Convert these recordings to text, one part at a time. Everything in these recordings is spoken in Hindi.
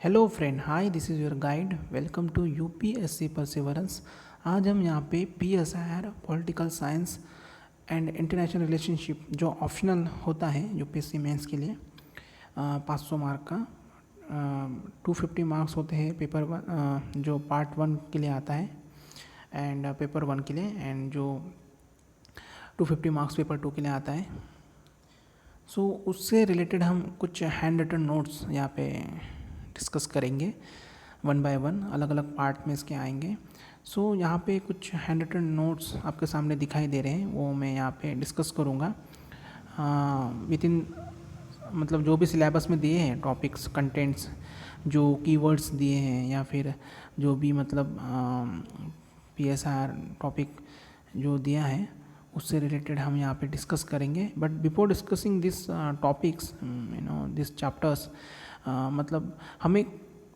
Hello friend, hi, this is your guide. Welcome to UPSC perseverance. आज हम यहाँ पे PSR, political science and international relationship जो ऑप्शनल होता है यूपीएससी मेंस के लिए 500 मार्क का 250 मार्क्स होते हैं पेपर वन, जो पार्ट वन के लिए आता है एंड पेपर वन के लिए, एंड जो 250 मार्क्स पेपर टू के लिए आता है। सो उससे रिलेटेड हम कुछ हैंड रिटन नोट्स यहाँ पे डिस्कस करेंगे वन बाय वन, अलग अलग पार्ट में इसके आएंगे। सो यहाँ पे कुछ हैंड रिटन नोट्स आपके सामने दिखाई दे रहे हैं, वो मैं यहाँ पे डिस्कस करूँगा विद इन, मतलब जो भी सिलेबस में दिए हैं टॉपिक्स, कंटेंट्स, जो कीवर्ड्स दिए हैं या फिर जो भी मतलब पीएसआर टॉपिक जो दिया है उससे रिलेटेड हम यहाँ पे डिस्कस करेंगे। But before discussing this topics, this chapters, मतलब हमें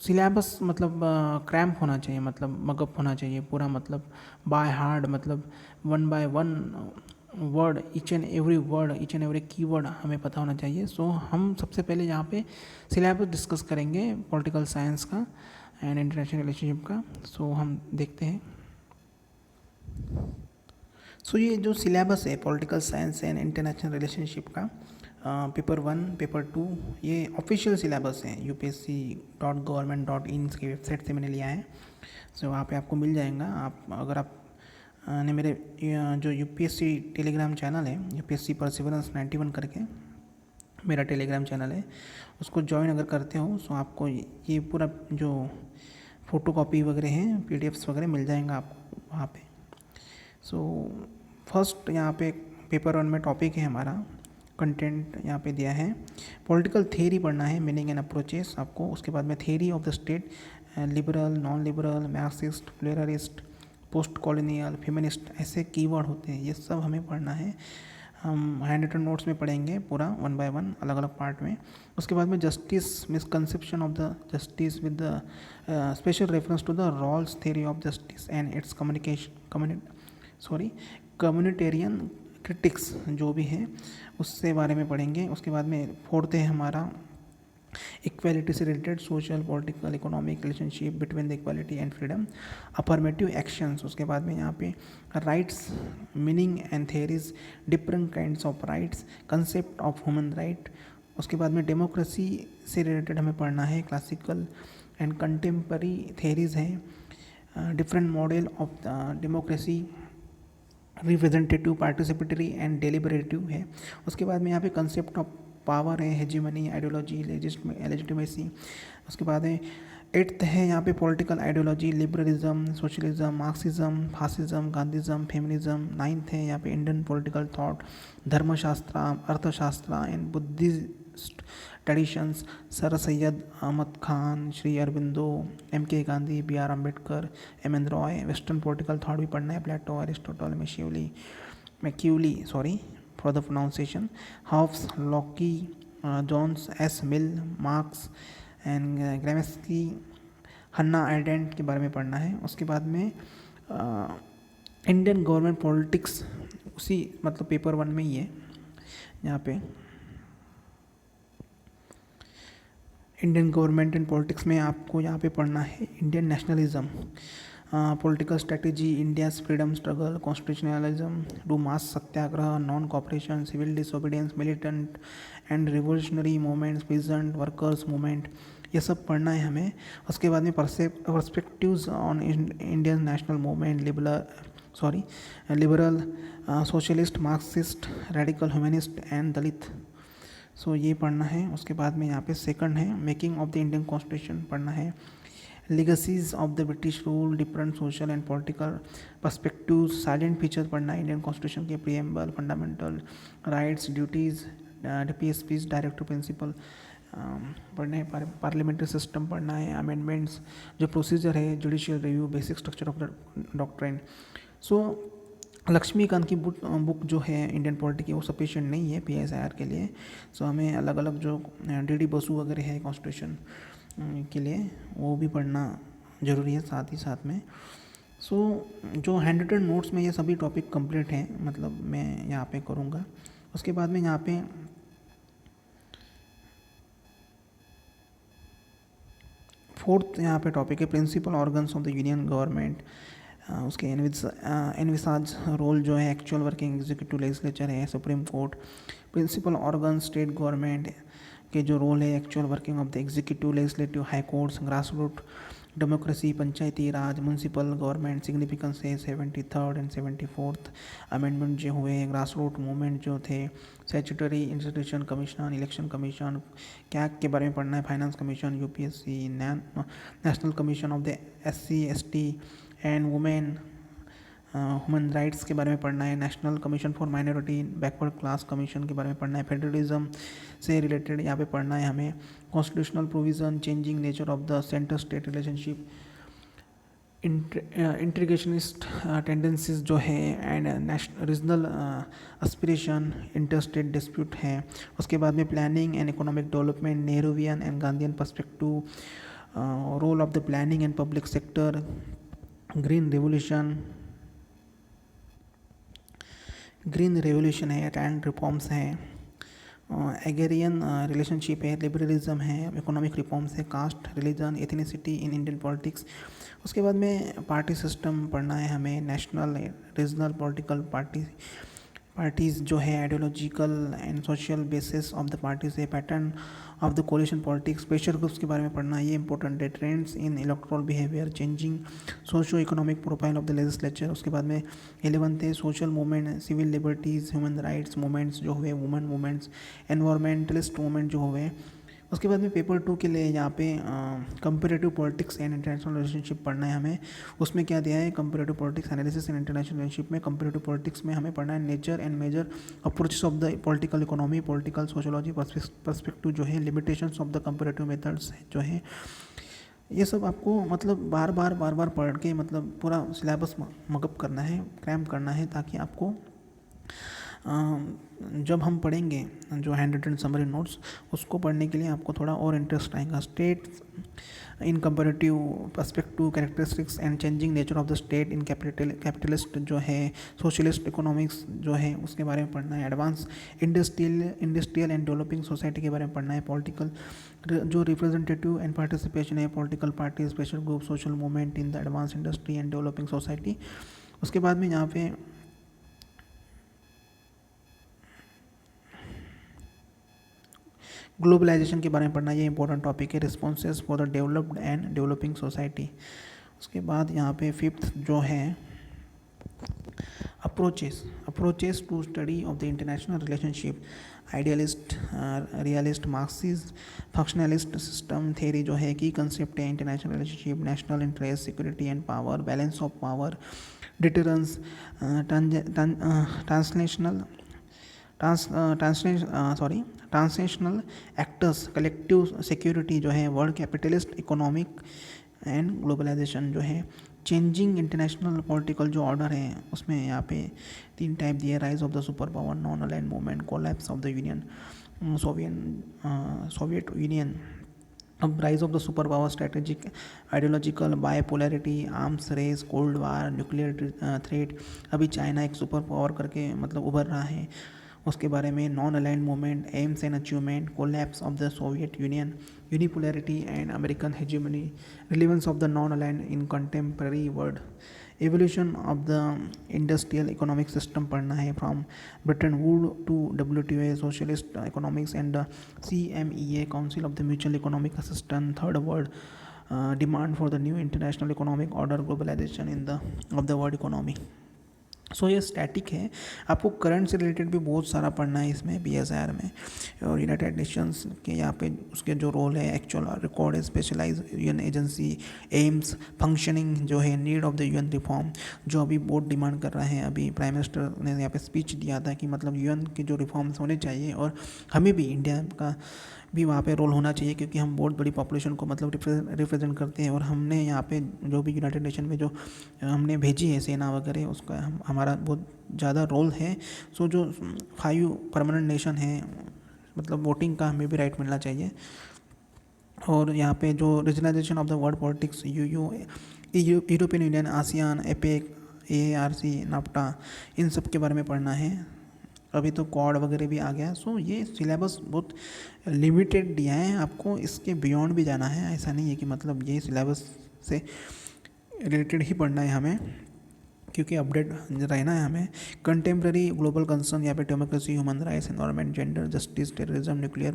सिलेबस मतलब क्रैम्प होना चाहिए, मतलब मगअप होना चाहिए पूरा, मतलब बाय हार्ड, मतलब one by one word, each and every keyword हमें पता होना चाहिए। सो हम सबसे पहले यहाँ पे सिलेबस डिस्कस करेंगे पॉलिटिकल साइंस का एंड इंटरनेशनल रिलेशनशिप का। सो हम देखते हैं। सो ये जो सिलेबस है political science and international relationship का, पेपर वन, पेपर टू, ये ऑफिशियल सिलेबस है upsc.government.in की वेबसाइट से मैंने लिया है। सो वहाँ पे आपको मिल जाएगा। आप अगर आप ने मेरे जो यूपीएससी टेलीग्राम चैनल है, यूपीएससी परसिवरेंस 91 करके मेरा टेलीग्राम चैनल है, उसको ज्वाइन अगर करते हो तो आपको ये पूरा जो फ़ोटो कॉपी वगैरह हैं, पीडीएफ्स वगैरह मिल जाएगा आपको वहाँ पे। सो फर्स्ट यहाँ पे पेपर वन में टॉपिक है हमारा, कंटेंट यहाँ पे दिया है, पॉलिटिकल थेरी पढ़ना है, मीनिंग एंड अप्रोचेस आपको। उसके बाद में theory of the state, liberal, non liberal, Marxist, pluralist, post colonial, feminist, ऐसे कीवर्ड होते हैं, ये सब हमें पढ़ना है। हम हैंड रिटन नोट्स में पढ़ेंगे पूरा वन बाय वन, अलग अलग पार्ट में। उसके बाद में justice, misconception of the justice with the special reference to the Rawls theory of justice and its communitarian critics जो भी है उससे बारे में पढ़ेंगे। उसके बाद में फोर्थ है हमारा इक्वालिटी से related, social, political, economic relationship between the equality and freedom, affirmative actions. उसके बाद में यहाँ पे rights, meaning and theories, different kinds of rights, concept of human right. उसके बाद में डेमोक्रेसी से रिलेटेड हमें पढ़ना है, क्लासिकल एंड कंटेम्पररी थेरीज हैं, different model of democracy, representative, participatory and deliberative है। उसके बाद में यहाँ पे कंसेप्ट ऑफ पावर है, हेजीमनी, आइडियोलॉजी, लेजिटिमेसी। उसके बाद है एट्थ है यहाँ पे political ideology, liberalism, socialism, Marxism, fascism, Gandhism, feminism. Ninth है यहाँ पे Indian political thought, Dharmashastra, Arthashastra and Buddhist traditions, sir Syed Ahmad Khan, Sri Aurobindo, M K Gandhi, B R Ambedkar, M N Roy. Western political thought भी पढ़ना है, Plato, Aristotle, Machiavelli for the pronunciation, Hobbes, Locke, John, S Mill, Marx and Gramsci, Hannah Arendt के बारे में पढ़ना है। उसके बाद में इंडियन गवर्नमेंट पॉलिटिक्स, उसी मतलब पेपर वन में ही है। यहाँ पे इंडियन गवर्नमेंट एंड पॉलिटिक्स में आपको यहाँ पे पढ़ना है Indian nationalism, political strategy, India's freedom struggle, constitutionalism, डू mass satyagraha, non cooperation, civil disobedience, militant and revolutionary movements, peasant workers movement, ये सब पढ़ना है हमें। उसके बाद में perspectives on Indian national movement, liberal, socialist, Marxist, radical humanist and Dalit. So ये पढ़ना है। उसके बाद में यहाँ पे सेकंड है making of the Indian constitution पढ़ना है, legacies of the British rule, different social and political perspectives, salient features पढ़ना है इंडियन कॉन्स्टिट्यूशन के, preamble, fundamental rights, duties, DPSPs, directive principle पढ़ना है, पार्लियामेंट्री सिस्टम पढ़ना है, अमेंडमेंट्स, जो प्रोसीजर है, judicial review, basic structure of the doctrine. So Laxmikanth की बुक जो है इंडियन पॉलिटी की, वो सफिशिएंट नहीं है पीएसआईआर के लिए। सो हमें अलग अलग जो डीडी बसु वगैरह है कॉन्स्टिट्यूशन के लिए, वो भी पढ़ना ज़रूरी है साथ ही साथ में। सो जो हैंड रिटन नोट्स में ये सभी टॉपिक कंप्लीट हैं, मतलब मैं यहाँ पे करूँगा। उसके बाद में यहाँ पे फोर्थ यहाँ पे टॉपिक है principal organs of the union government. उसके एनविसाज रोल जो है एक्चुअल वर्किंग एग्जीक्यूटिव लेजिस्लेचर है, supreme court. Principal organ state government के जो रोल है actual working of the executive legislative high courts, grass root democracy, panchayati raj, municipal government. Significance है 73rd एंड 74th अमेंडमेंट जो हुए, ग्रास रूट मूवमेंट जो थे, statutory institution commission, election commission, CAG के बारे में पढ़ना है, finance commission, UPSC, national commission of the SC ST and women, human rights के बारे में पढ़ना है, national commission for minority backward class commission के बारे में पढ़ना है, फेडरलिज्म से रिलेटेड यहाँ पे पढ़ना है हमें, constitutional provision, changing nature of the centre state relationship, integrationist tendencies जो है and regional aspiration, inter state dispute है। उसके बाद में planning and economic development, Nehruvian and Gandhian perspective, role of the planning and public sector, green revolution है, एंड रिफॉर्म्स हैं, एगेरियन रिलेशनशिप है, लिबरलिज्म है, इकोनॉमिक रिफॉर्म्स है, caste, religion, ethnicity in Indian politics. उसके बाद में पार्टी सिस्टम पढ़ना है हमें, नेशनल रीजनल पॉलिटिकल पार्टीज़ जो है, ideological and social basis of the parties है, pattern of the coalition politics, pressure groups के बारे में पढ़ना है, ये इंपॉर्टेंट है, trends in electoral behaviour, changing socio economic profile of the legislature. उसके बाद में 11th है social movement, civil liberties, human rights movements जो हुए, वुमेन मूवमेंट्स, एनवायरमेंटलिस्ट मूवमेंट जो हुए। उसके बाद में पेपर 2 के लिए यहाँ पे comparative politics and international relationship पढ़ना है हमें। उसमें क्या दिया है, comparative politics analysis and international relationship में कंपेरेटिव पॉलिटिक्स में हमें पढ़ना है nature and major approaches of the political economy, political sociology perspective जो है, limitations of the comparative methods जो है। ये सब आपको मतलब बार बार पढ़ के मतलब पूरा सिलेबस मगअप करना है, क्रैम करना है, ताकि आपको जब हम पढ़ेंगे जो हैंड रिटन समरी नोट्स, उसको पढ़ने के लिए आपको थोड़ा और इंटरेस्ट आएगा। State in comparative perspective, characteristics and changing nature of the state in capitalist जो है, सोशलिस्ट इकोनॉमिक्स जो है उसके बारे में पढ़ना है। Advance industrial and developing society के बारे में पढ़ना है। पॉलिटिकल जो रिप्रेजेंटेटिव एंड पार्टिसिपेशन है, political parties, pressure group, social movement in the advance industry and developing society. उसके बाद में यहाँ पे ग्लोबलाइजेशन के बारे में पढ़ना, ये इंपॉर्टेंट टॉपिक है, responses for the developed and developing society. उसके बाद यहाँ पे 5th जो है approaches to study of the international relationship, idealist, realist, Marxist, functionalist system theory जो है, की कंसेप्ट है international relationship, national interest, security and power, balance of power, deterrence, transnational actors, collective security जो है, world capitalist economic and globalisation जो है, चेंजिंग इंटरनेशनल पॉलिटिकल जो ऑर्डर है उसमें यहाँ पे 3 टाइप दिए, rise of the super power, non aligned movement, collapse of the union Soviet union. अब rise of the super power, strategic, ideological, bipolarity, arms race, cold war, nuclear threat, अभी चाइना एक सुपर पावर करके मतलब उभर रहा है, उसके बारे में। Non aligned movement, aims and achievement, collapse of the Soviet union, unipolarity and American hegemony, relevance of the non aligned in contemporary world, evolution of the industrial economic system पढ़ना है, from Bretton Wood to WTO, socialist economics and CMEA, council of the mutual economic assistance, third world demand for the new international economic order, globalisation in the of the world economy. So ये स्टैटिक है, आपको करंट से रिलेटेड भी बहुत सारा पढ़ना है इसमें BSR में, और यूनाइटेड नेशंस के यहाँ पे उसके जो रोल है, actual record, specialise UN agency, aims, functioning जो है, need of the UN reform जो अभी बहुत डिमांड कर रहे हैं। अभी प्राइम मिनिस्टर ने यहाँ पे स्पीच दिया था कि मतलब UN के जो रिफॉर्म्स होने चाहिए, और हमें भी इंडिया का भी वहाँ पे रोल होना चाहिए, क्योंकि हम बहुत बड़ी पॉपुलेशन को मतलब रिप्रेजेंट करते हैं, और हमने यहाँ पे जो भी यूनाइटेड नेशन में जो हमने भेजी है सेना वगैरह, उसका हमारा बहुत ज़्यादा रोल है। सो जो 5 परमानेंट नेशन है, मतलब वोटिंग का हमें भी राइट मिलना चाहिए। और यहाँ पे जो regionalisation of the world politics, European union, ASEAN, APEC, AARC, NAFTA, इन सब के बारे में पढ़ना है। अभी तो कॉड वगैरह भी आ गया। सो ये सिलेबस बहुत लिमिटेड दिया है आपको, इसके बियॉन्ड भी जाना है। ऐसा नहीं है कि मतलब ये सिलेबस से रिलेटेड ही पढ़ना है हमें, क्योंकि अपडेट रहना है हमें। कंटेम्प्रेरी ग्लोबल कंसर्न, यहाँ पे democracy, human rights, environment, gender justice, terrorism, nuclear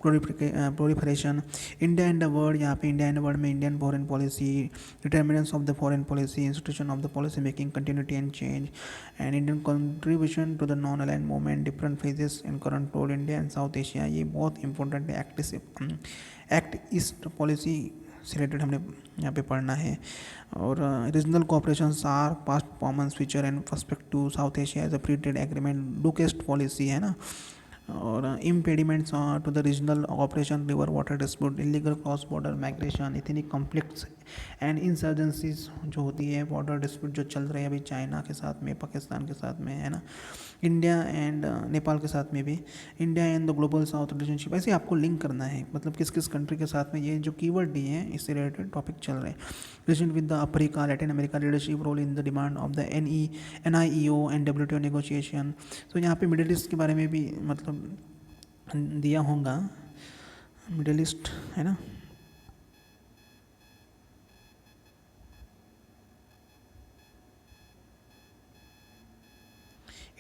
proliferation, India and the world, यहाँ पे इंडिया एंड वर्ल्ड में Indian foreign policy, determinants of the foreign policy, institution of the policy making, continuity and change, and Indian contribution to the non aligned movement, different phases and current role India and South Asia. ये बहुत इंपॉर्टेंट है। एक्ट ईस्ट पॉलिसी से रिलेटेड हमने यहाँ पे पढ़ना है। और regional cooperation are past performance future and perspective, South Asia as a free trade agreement, look east policy है ना। और impediments to the regional operation, river water dispute, illegal cross border migration, ethnic conflicts and insurgencies जो होती है, बॉर्डर डिस्प्यूट जो चल रहे हैं अभी चाइना के साथ में, पाकिस्तान के साथ में, है ना, इंडिया एंड नेपाल के साथ में भी, India and the global south relationship. ऐसे आपको लिंक करना है, मतलब किस किस कंट्री के साथ में ये जो कीवर्ड दिए हैं इससे रिलेटेड टॉपिक चल रहे हैं। Relation with the Africa, Latin America, leadership role in the demand of the NIEO and WTO negotiation. तो यहाँ पे मिडिल ईस्ट के बारे में भी मतलब दिया होगा, मिडिल ईस्ट है ना।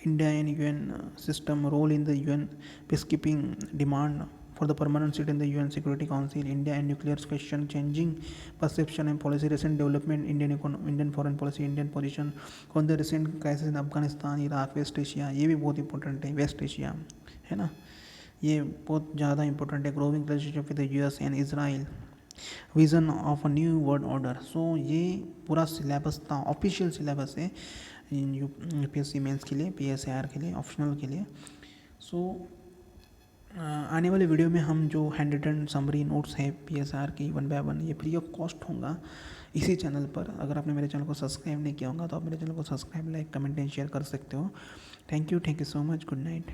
India and UN system, role in the UN peacekeeping, demand for the permanent seat in the UN Security Council, India and nuclear question, changing perception and policy, recent development, Indian foreign policy, Indian position on the recent crisis in Afghanistan, Iraq, West Asia। ये भी बहुत इंपॉर्टेंट है, वेस्ट एशिया है ना, ये बहुत ज़्यादा इंपॉर्टेंट है। Growing relationship with the US and Israel, vision of a new world order. So ये पूरा सिलेबस था, ऑफिशियल सिलेबस है UPSC मेंस के लिए, PSIR के लिए, ऑप्शनल के लिए। सो आने वाले वीडियो में हम जो हैंड रिटन समरी नोट्स हैं PSIR की 1 by 1, ये फ्री ऑफ कॉस्ट होगा इसी चैनल पर। अगर आपने मेरे चैनल को सब्सक्राइब नहीं किया होगा तो आप मेरे चैनल को subscribe, like, comment and share कर सकते हो। Thank you so much, good night.